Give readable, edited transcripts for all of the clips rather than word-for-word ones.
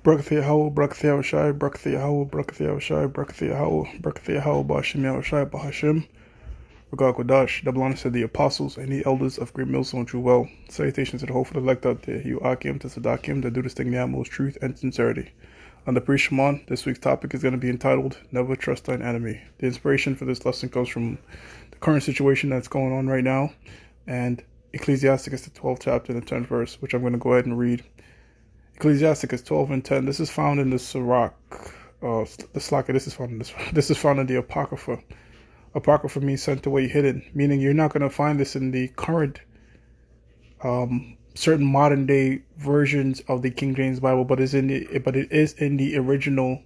Brakthia Howell, Brakthia Shai, Brakthia Howell, Brakthia Shai, Brakthia Howell, Brakthia Howell, Bashim Yahushai, Bahashim, Regard Kodash, double honor to the apostles and the elders of Great Millstone True Well. Salutations to the hopeful elect out there, you Akim to Sadakim, that do this thing now most truth and sincerity. On the Pre-Shaman, this week's topic is going to be entitled, Never Trust Thine Enemy. The inspiration for this lesson comes from the current situation that's going on right now, and Ecclesiasticus, the 12th chapter and the 10th verse, which I'm going to go ahead and read. Ecclesiasticus 12 and 10. This is found in the Sirach. The Slaka. This is found in the Apocrypha. Apocrypha means sent away, hidden, meaning you're not going to find this in the current, certain modern day versions of the King James Bible, but it is in the original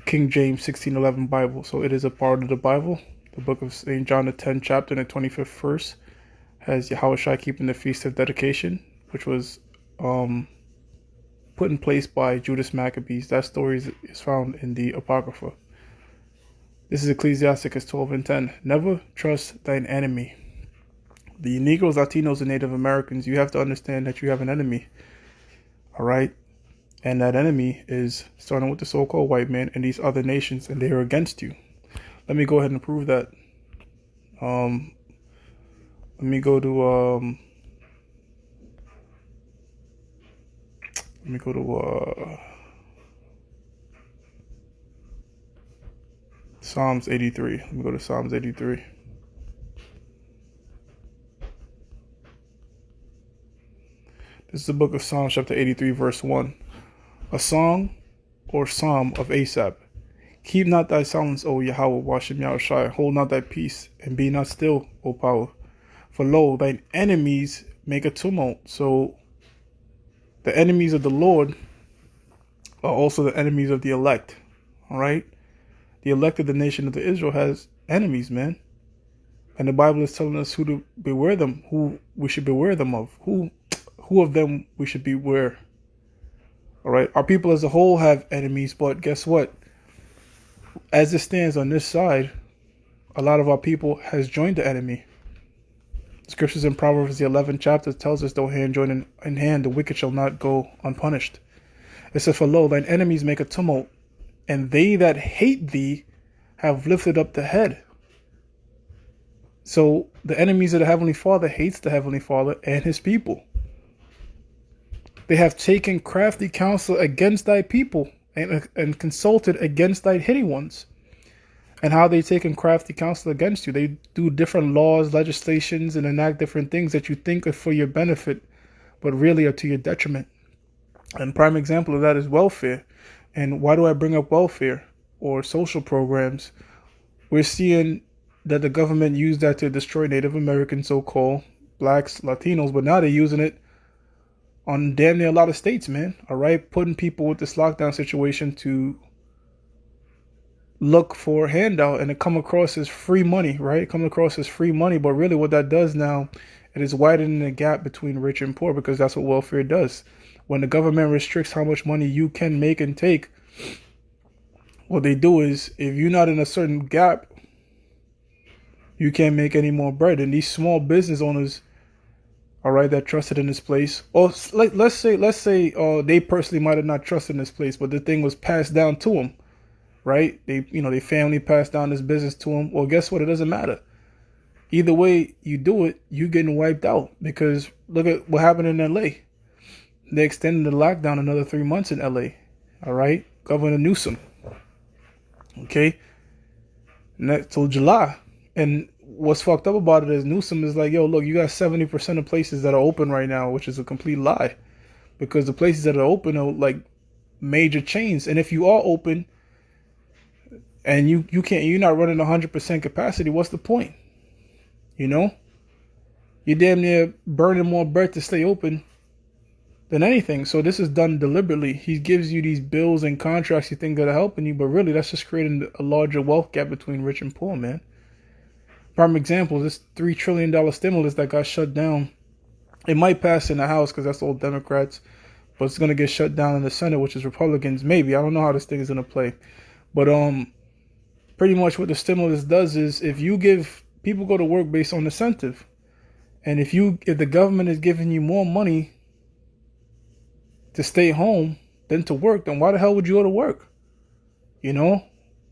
King James 1611 Bible. So it is a part of the Bible. The book of St. John, the 10th chapter and the 25th verse, has Yahushua keeping the feast of dedication, which was put in place by Judas Maccabees. That story is found in the Apocrypha. This is Ecclesiasticus 12 and 10. Never trust thine enemy. The Negroes, Latinos, and Native Americans, you have to understand that you have an enemy. All right? And that enemy is starting with the so-called white man and these other nations, and they are against you. Let me go ahead and prove that. Let me go to Psalms 83. Let me go to Psalms 83. This is the book of Psalms, chapter 83, verse 1. A song or psalm of Asaph. Keep not thy silence, O Yahweh, Washem Yahushai. Hold not thy peace, and be not still, O power. For lo, thine enemies make a tumult. So the enemies of the Lord are also the enemies of the elect. All right? The elect of the nation of the Israel has enemies, man. And the Bible is telling us who to beware them, who we should beware them of, who of them we should beware. All right? Our people as a whole have enemies, but guess what? As it stands on this side, a lot of our people has joined the enemy. Scriptures in Proverbs, the 11th chapter, tells us, though hand join in hand, the wicked shall not go unpunished. It says, for lo, thine enemies make a tumult, and they that hate thee have lifted up the head. So the enemies of the Heavenly Father hates the Heavenly Father and his people. They have taken crafty counsel against thy people and consulted against thy hidden ones. And how they taken crafty counsel against you. They do different laws, legislations, and enact different things that you think are for your benefit, but really are to your detriment. And prime example of that is welfare. And why do I bring up welfare or social programs? We're seeing that the government used that to destroy Native Americans, so-called blacks, Latinos, but now they're using it on damn near a lot of states, man. All right, putting people with this lockdown situation to look for a handout and it come across as free money, right? Come across as free money, but really what that does now, it is widening the gap between rich and poor, because that's what welfare does. When the government restricts how much money you can make and take, what they do is, if you're not in a certain gap, you can't make any more bread. And these small business owners, all right, that trusted in this place, or let's say they personally might have not trusted in this place, but the thing was passed down to them. Right? They family passed down this business to them. Well, guess what? It doesn't matter. Either way you do it, you getting wiped out, because look at what happened in LA. They extended the lockdown another 3 months in LA. All right? Governor Newsom. Okay? Till July. And what's fucked up about it is Newsom is like, yo, look, you got 70% of places that are open right now, which is a complete lie. Because the places that are open are like major chains. And if you are open, and you're not running 100% capacity, what's the point? You're damn near burning more bread to stay open than anything. So this is done deliberately. He gives you these bills and contracts you think that are helping you, but really that's just creating a larger wealth gap between rich and poor, man. Prime example, this $3 trillion stimulus that got shut down. It might pass in the House because that's all Democrats, but it's going to get shut down in the Senate, which is Republicans. Maybe. I don't know how this thing is going to play. But pretty much what the stimulus does is, if you give people go to work based on incentive, and if the government is giving you more money to stay home than to work, then why the hell would you go to work? You know?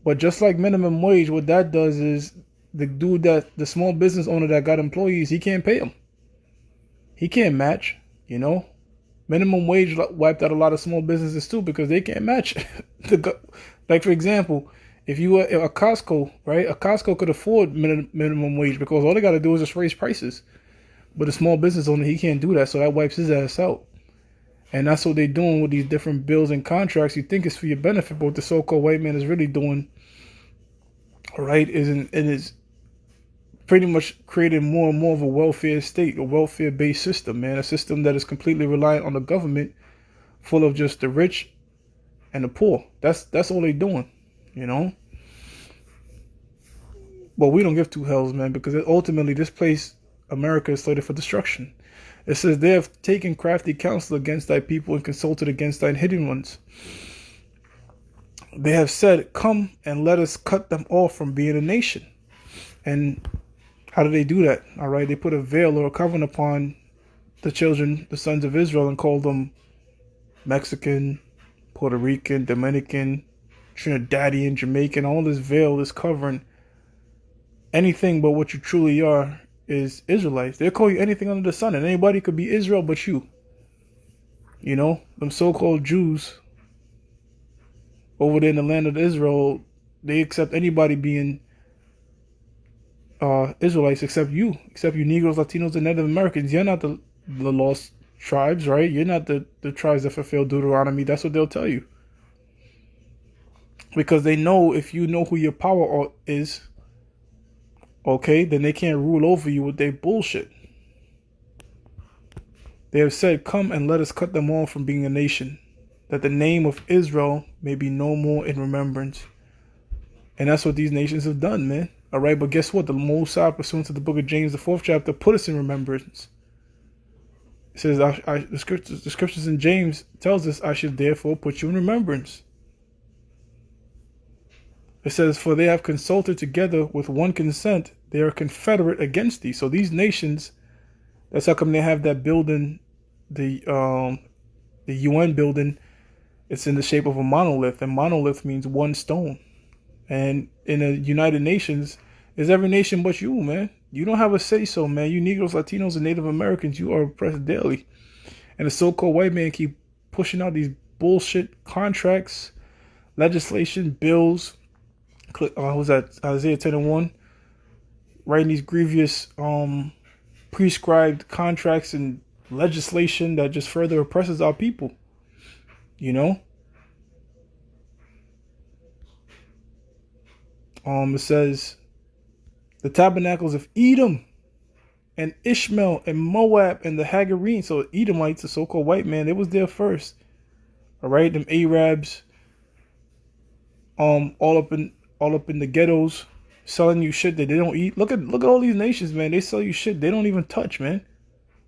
But just like minimum wage, what that does is the small business owner that got employees, he can't pay them. He can't match, you know? Minimum wage wiped out a lot of small businesses too because they can't match. Like, for example, if you were a Costco, right? A Costco could afford minimum wage because all they got to do is just raise prices. But a small business owner, he can't do that, so that wipes his ass out. And that's what they're doing with these different bills and contracts. You think it's for your benefit, but what the so-called white man is really doing, all right, is pretty much creating more and more of a welfare state, a welfare-based system, man. A system that is completely reliant on the government, full of just the rich and the poor. That's all they're doing, you know. But we don't give two hells, man, because ultimately this place, America, is slated for destruction. It says they have taken crafty counsel against thy people and consulted against thine hidden ones. They have said, come and let us cut them off from being a nation. And how do they do that? All right, they put a veil or a covenant upon the children, the sons of Israel, and called them Mexican, Puerto Rican, Dominican, Trinidadian, Jamaican. All this veil is covering anything but what you truly are is Israelites. They'll call you anything under the sun, and anybody could be Israel but you. You know, them so-called Jews over there in the land of Israel, they accept anybody being Israelites except you Negroes, Latinos, and Native Americans. You're not the lost tribes, right? You're not the tribes that fulfill Deuteronomy. That's what they'll tell you. Because they know if you know who your power is, okay, then they can't rule over you with their bullshit. They have said, come and let us cut them off from being a nation, that the name of Israel may be no more in remembrance. And that's what these nations have done, man. All right, but guess what? The Most High, pursuant to the book of James, the 4th chapter, put us in remembrance. It says, the scriptures in James tells us, I should therefore put you in remembrance. It says, for they have consulted together with one consent, they are confederate against thee. So these nations, that's how come they have that building, the UN building, it's in the shape of a monolith, and monolith means one stone. And in the United Nations, is every nation but you, man. You don't have a say-so, man. You Negroes, Latinos, and Native Americans, you are oppressed daily. And the so-called white man keep pushing out these bullshit contracts, legislation, bills. What was that? Isaiah 10:1. Writing these grievous prescribed contracts and legislation that just further oppresses our people. You know? It says, the tabernacles of Edom and Ishmael and Moab and the Hagarene. So Edomites, the so-called white man, they was there first. All right, them Arabs, all up in the ghettos, selling you shit that they don't eat. Look at all these nations, man. They sell you shit they don't even touch, man.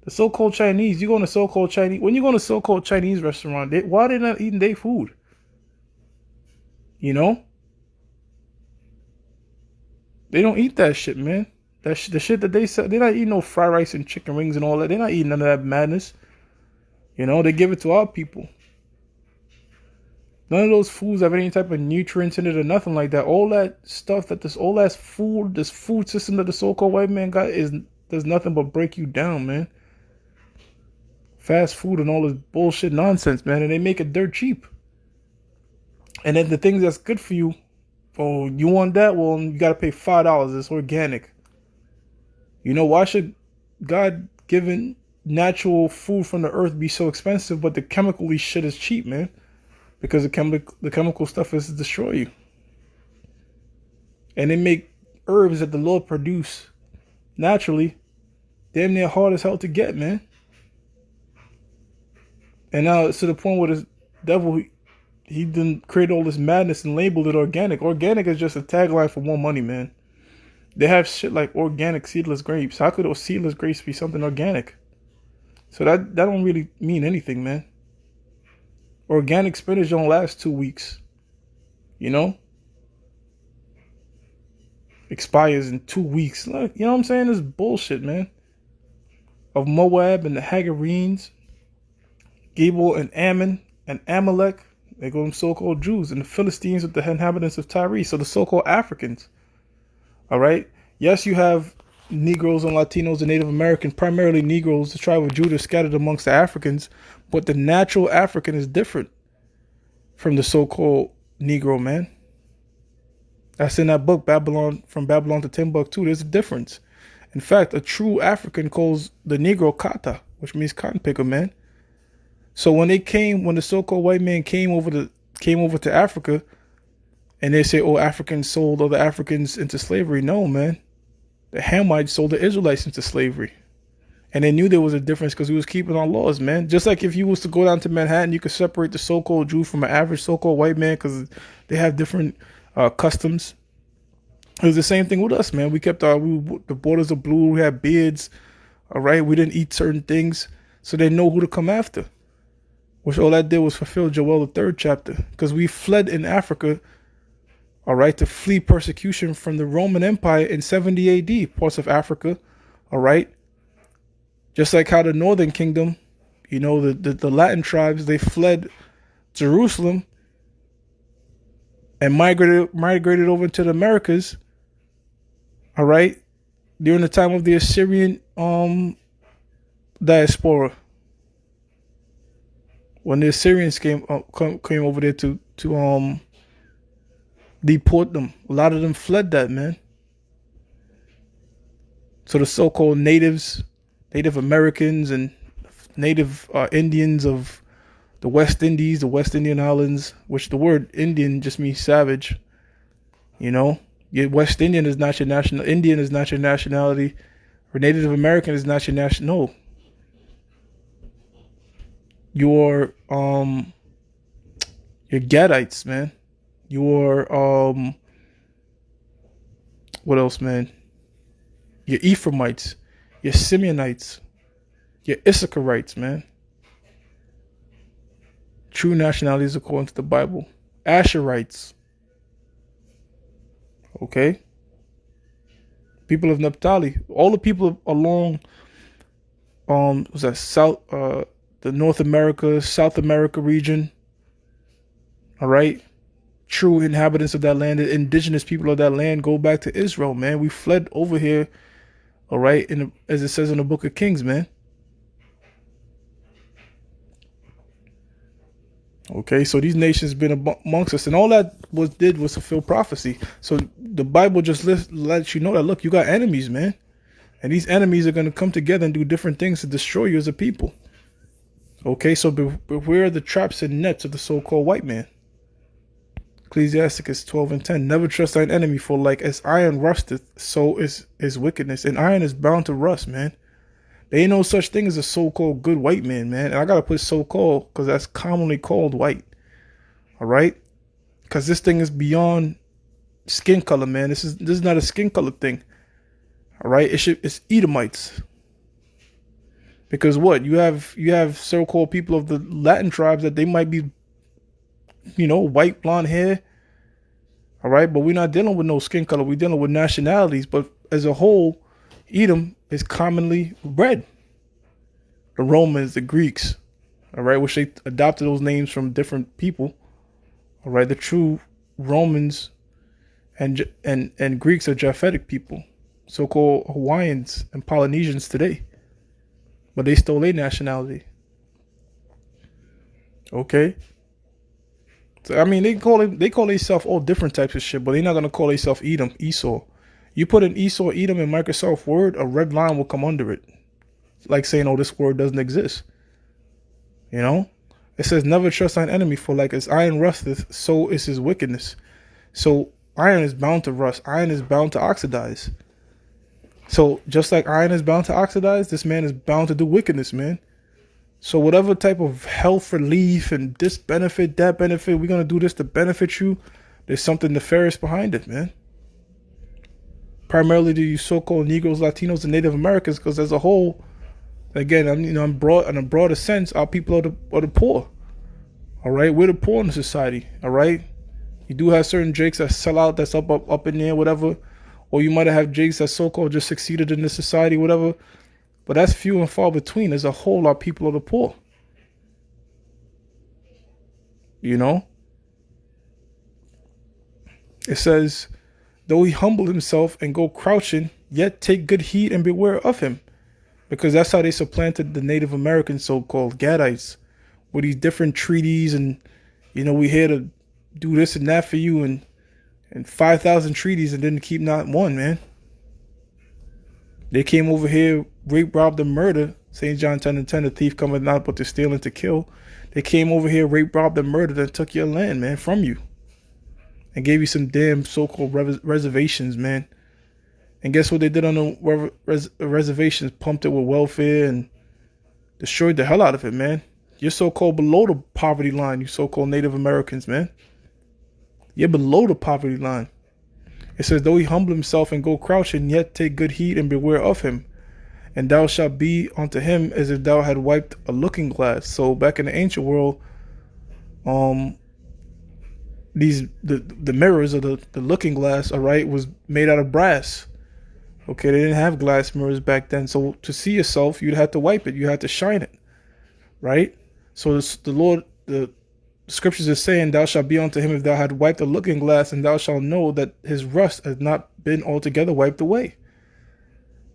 The so-called Chinese, you go in a so-called Chinese, when you go in a so-called Chinese restaurant, why are they not eating their food? You know? They don't eat that shit, man. The shit that they sell, they're not eating no fried rice and chicken wings and all that. They're not eating none of that madness. You know, they give it to our people. None of those foods have any type of nutrients in it or nothing like that. All that stuff this food system that the so-called white man got does nothing but break you down, man. Fast food and all this bullshit nonsense, man. And they make it dirt cheap. And then the things that's good for you, oh, you want that? Well, you got to pay $5. It's organic. You know, why should God-given natural food from the earth be so expensive, but the chemical shit is cheap, man? Because the chemical stuff is to destroy you. And they make herbs that the Lord produce naturally damn near hard as hell to get, man. And now it's to the point where this devil, he didn't create all this madness and labeled it organic. Organic is just a tagline for more money, man. They have shit like organic seedless grapes. How could those seedless grapes be something organic? So that don't really mean anything, man. Organic spinach don't last 2 weeks. You know? Expires in 2 weeks. Look, you know what I'm saying? This bullshit, man. Of Moab and the Hagarenes. Gebal and Ammon and Amalek, they go them so-called Jews, and the Philistines with the inhabitants of Tyre, so the so-called Africans. All right. Yes, you have Negroes and Latinos and Native Americans, primarily Negroes, the tribe of Judah scattered amongst the Africans, but the natural African is different from the so-called Negro, man. That's in that book, Babylon, From Babylon to Timbuktu. There's a difference. In fact, a true African calls the Negro Kata, which means cotton picker, man. So when the so-called white man came over to Africa, and they say, oh, Africans sold other Africans into slavery. No, man. The Hamites sold the Israelites into slavery. And they knew there was a difference because we was keeping our laws, man. Just like if you was to go down to Manhattan, you could separate the so-called Jew from an average so-called white man because they have different customs. It was the same thing with us, man. We kept the borders of blue. We had beards. All right. We didn't eat certain things. So they know who to come after. Which all that did was fulfill Joel, the 3rd chapter. Because we fled in Africa, all right, to flee persecution from the Roman Empire in 70 AD, parts of Africa, all right? Just like how the Northern Kingdom, you know, the Latin tribes, they fled Jerusalem and migrated over to the Americas, all right, during the time of the Assyrian diaspora. When the Assyrians came over there to deport them. A lot of them fled that, man. So the so-called Native Americans and Native Indians of the West Indies, the West Indian Islands, which the word Indian just means savage. You know, your West Indian is not your national. Indian is not your nationality, or Native American is not your national. No. Your Gadites, man. Your what else, man? Your Ephraimites, your Simeonites, your Issacharites, man. True nationalities according to the Bible. Asherites. Okay. People of Naphtali. All the people along was that the North America, South America region. All right. True inhabitants of that land, the indigenous people of that land, go back to Israel, man. We fled over here, all right, as it says in the Book of Kings, man. Okay, so these nations been amongst us, and all that did was fulfill prophecy. So the Bible just lets you know that, look, you got enemies, man, and these enemies are going to come together and do different things to destroy you as a people. Okay, so beware the traps and nets of the so-called white man. Ecclesiasticus 12:10. Never trust thine enemy, for like as iron rusteth, so is his wickedness. And iron is bound to rust, man. There ain't no such thing as a so-called good white man, man. And I gotta put so-called because that's commonly called white. All right, because this thing is beyond skin color, man. This is not a skin color thing. All right, it's Edomites. Because what you have so-called people of the Latin tribes that they might be, you know, white, blonde hair. All right. But we're not dealing with no skin color. We're dealing with nationalities. But as a whole, Edom is commonly red. The Romans, the Greeks. All right. Which they adopted those names from different people. All right. The true Romans and Greeks are Japhetic people. So-called Hawaiians and Polynesians today. But they stole their nationality. Okay. So, I mean, they call themselves all different types of shit, but they're not gonna call themselves Edom, Esau. You put in Esau, Edom in Microsoft Word, a red line will come under it, like saying, "Oh, this word doesn't exist." You know, it says, "Never trust thine enemy, for like as iron rusteth, so is his wickedness." So iron is bound to rust. Iron is bound to oxidize. So just like iron is bound to oxidize, this man is bound to do wickedness, man. So whatever type of health relief and this benefit, that benefit, we're going to do this to benefit you. There's something nefarious behind it, man. Primarily to you so-called Negroes, Latinos, and Native Americans, because as a whole, again, in a broader sense, our people are the poor. All right, we're the poor in the society. All right, you do have certain jakes that sell out, that's up in there, whatever, or you might have jakes that so-called just succeeded in this society, whatever. But that's few and far between. As a whole, our people are the poor. You know, it says, though he humble himself and go crouching, yet take good heed and beware of him. Because that's how they supplanted the Native American so-called Gadites with these different treaties and, we here to do this and that for you and 5,000 treaties and didn't keep not one, man. They came over here, rape, robbed, and murder. St. John 10:10, the thief cometh not but to steal and to kill. They came over here, rape, robbed, and murdered, and took your land, man, from you. And gave you some damn so-called reservations, man. And guess what they did on the reservations? Pumped it with welfare and destroyed the hell out of it, man. You're so-called below the poverty line, you so-called Native Americans, man. You're below the poverty line. It says, though he humble himself and go crouching, yet take good heed and beware of him. And thou shalt be unto him as if thou had wiped a looking glass. So back in the ancient world, the mirrors of the looking glass, all right, was made out of brass. Okay, they didn't have glass mirrors back then. So to see yourself, you'd have to wipe it. You had to shine it, right? So the Lord, the scriptures are saying, thou shalt be unto him if thou had wiped a looking glass, and thou shalt know that his rust has not been altogether wiped away.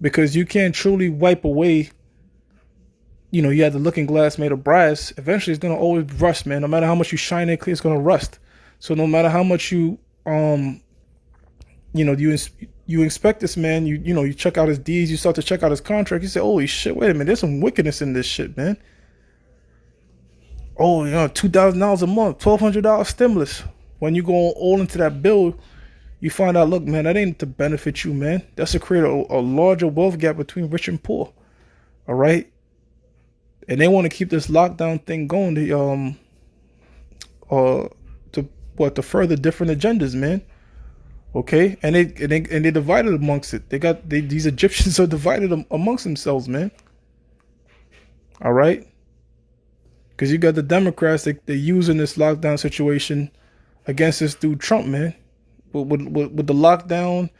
Because you can't truly wipe away, you had the looking glass made of brass. Eventually it's going to always rust, man. No matter how much you shine it, it's going to rust. So no matter how much you inspect this man, you check out his deeds, you start to check out his contract, you say, holy shit, wait a minute, there's some wickedness in this shit, man. Oh, $2,000 a month, $1,200 stimulus. When you go all into that bill, you find out, look, man, that ain't to benefit you, man. That's to create a larger wealth gap between rich and poor. All right. And they want to keep this lockdown thing going to further different agendas, man. Okay. And they divided amongst it. These Egyptians are divided amongst themselves, man. All right. Because you got the Democrats, they're using this lockdown situation against this dude Trump, man. With the lockdown,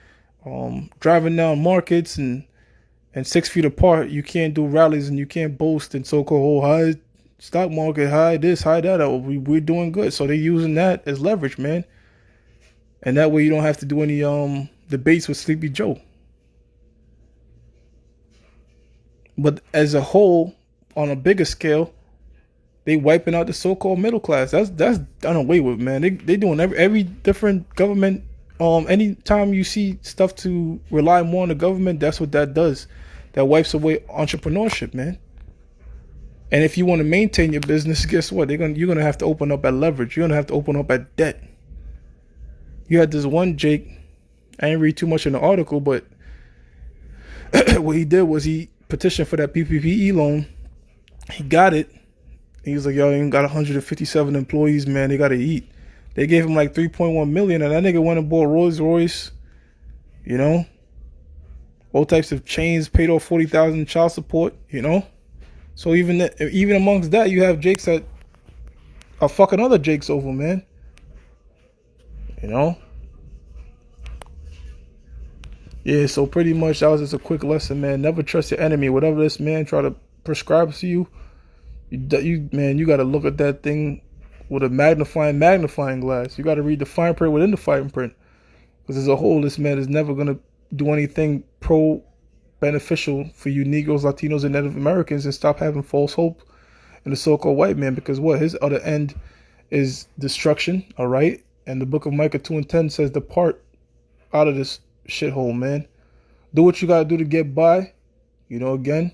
driving down markets and 6 feet apart, you can't do rallies and you can't boast and so-called high stock market, high this, high that. We're doing good. So they're using that as leverage, man. And that way you don't have to do any debates with Sleepy Joe. But as a whole, on a bigger scale, they wiping out the so-called middle class. That's done away with, man. They doing every different government. Anytime you see stuff to rely more on the government, that's what that does. That wipes away entrepreneurship, man. And if you want to maintain your business, guess what? You're gonna have to open up at leverage. You're gonna have to open up at debt. You had this one Jake. I didn't read too much in the article, but what he did was he petitioned for that PPP loan. He got it. He was like, yo, you got 157 employees, man. They got to eat. They gave him like 3.1 million, and that nigga went and bought Rolls Royce, all types of chains, paid off 40,000 child support, So even amongst that, you have Jakes that are fucking other Jakes over, man. Yeah, so pretty much that was just a quick lesson, man. Never trust your enemy. Whatever this man try to prescribe to you, you got to look at that thing with a magnifying glass. You got to read the fine print within the fine print. Because as a whole, this man is never going to do anything beneficial for you Negroes, Latinos, and Native Americans, and stop having false hope in the so-called white man. Because his other end is destruction, all right? And the book of Micah 2:10 says, depart out of this shithole, man. Do what you got to do to get by, again.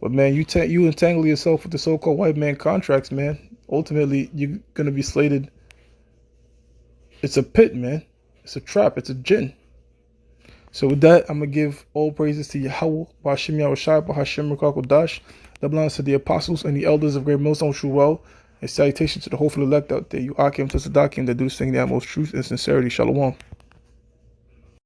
But man, you entangle yourself with the so-called white man contracts, man. Ultimately, you're gonna be slated. It's a pit, man. It's a trap. It's a jinn. So with that, I'm gonna give all praises to Yahweh, Ba'Shem Yahushua, Ba'Hashem Rakakodash, the belongs to the apostles and the elders of Great Millstone Shuwell, and salutations to the hopeful elect out there. You Akim to Sadakim that do sing the utmost truth and sincerity. Shalom.